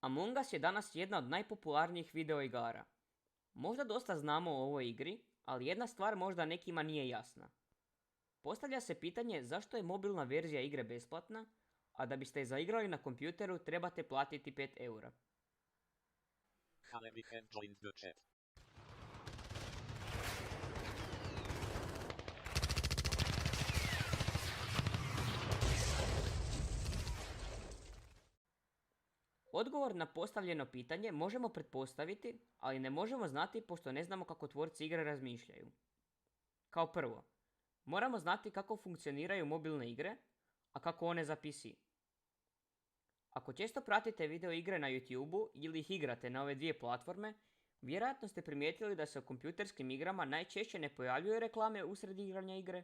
Among Us je danas jedna od najpopularnijih video igara. Možda dosta znamo o ovoj igri, ali jedna stvar možda nekima nije jasna. Postavlja se pitanje zašto je mobilna verzija igre besplatna, a da biste je zaigrali na kompjuteru trebate platiti 5 eura. Halevik have joined the chat. Odgovor na postavljeno pitanje možemo pretpostaviti, ali ne možemo znati pošto ne znamo kako tvorci igre razmišljaju. Kao prvo, moramo znati kako funkcioniraju mobilne igre, a kako one za PC. Ako često pratite video igre na YouTube ili ih igrate na ove dvije platforme, vjerojatno ste primijetili da se u kompjuterskim igrama najčešće ne pojavljuju reklame usred igranja igre,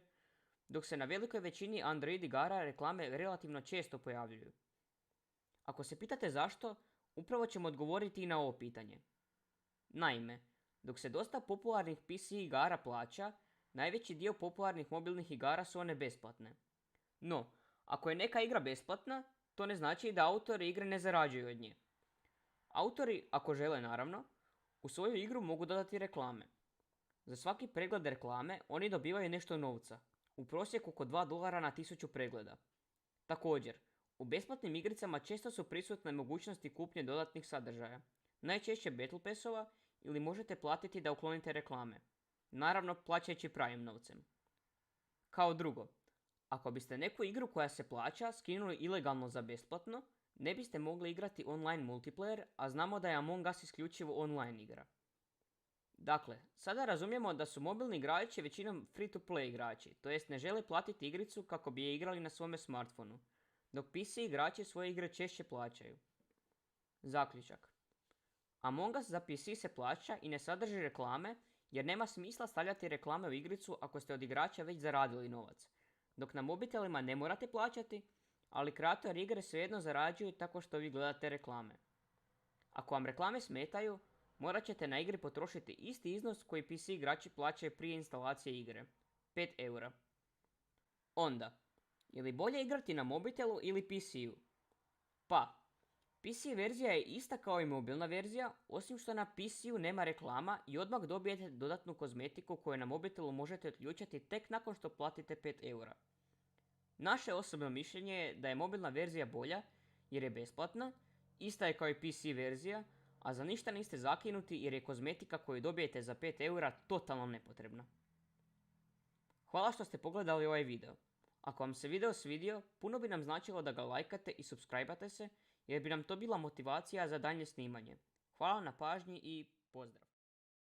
dok se na velikoj većini Android igara reklame relativno često pojavljuju. Ako se pitate zašto, upravo ćemo odgovoriti i na ovo pitanje. Naime, dok se dosta popularnih PC igara plaća, najveći dio popularnih mobilnih igara su one besplatne. No, ako je neka igra besplatna, to ne znači da autori igre ne zarađuju od nje. Autori, ako žele naravno, u svoju igru mogu dodati reklame. Za svaki pregled reklame oni dobivaju nešto novca, u prosjeku oko $2 na 1000 pregleda. Također, u besplatnim igricama često su prisutne mogućnosti kupnje dodatnih sadržaja, najčešće Battle Passova ili možete platiti da uklonite reklame, naravno plaćajući pravim novcem. Kao drugo, ako biste neku igru koja se plaća skinuli ilegalno za besplatno, ne biste mogli igrati online multiplayer, a znamo da je Among Us isključivo online igra. Dakle, sada razumijemo da su mobilni igrači većinom free-to-play igrači, to jest ne žele platiti igricu kako bi je igrali na svome smartfonu, dok PC igrači svoje igre češće plaćaju. Zaključak. Among Us za PC se plaća i ne sadrži reklame jer nema smisla stavljati reklame u igricu ako ste od igrača već zaradili novac, dok na mobitelima ne morate plaćati, ali kreatori igre svejedno zarađuju tako što vi gledate reklame. Ako vam reklame smetaju, morat ćete na igri potrošiti isti iznos koji PC igrači plaćaju prije instalacije igre, 5 eura. Onda, je li bolje igrati na mobitelu ili PC-u? Pa, PC verzija je ista kao i mobilna verzija, osim što na PC-u nema reklama i odmah dobijete dodatnu kozmetiku koju na mobitelu možete otključati tek nakon što platite 5 eura. Naše osobno mišljenje je da je mobilna verzija bolja jer je besplatna, ista je kao i PC verzija, a za ništa niste zakinuti jer je kozmetika koju dobijete za 5 eura totalno nepotrebna. Hvala što ste pogledali ovaj video. Ako vam se video svidio, puno bi nam značilo da ga lajkate i subscribe-ate se, jer bi nam to bila motivacija za daljnje snimanje. Hvala na pažnji i pozdrav!